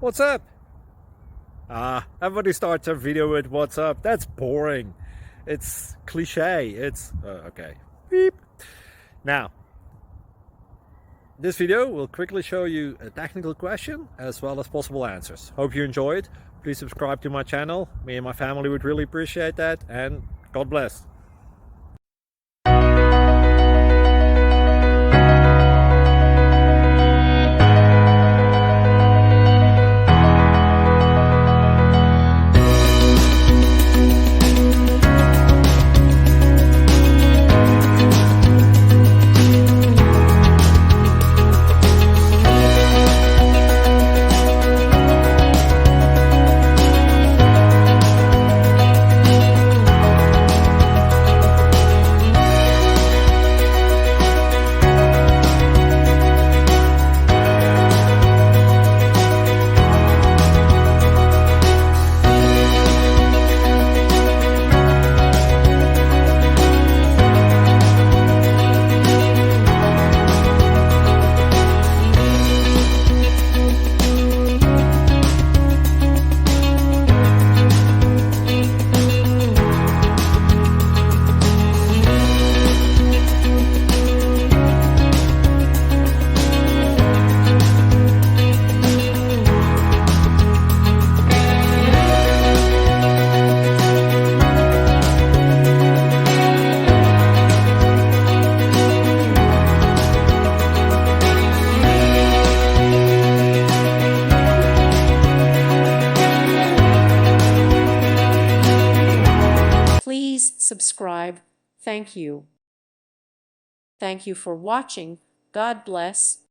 What's up? Everybody starts a video with what's up. That's boring. It's cliche. It's okay. Beep. Now, this video will quickly show you a technical question as well as possible answers. Hope you enjoyed. Please subscribe to my channel. Me and my family would really appreciate that, and God bless. Please subscribe. Thank you. Thank you for watching. God bless.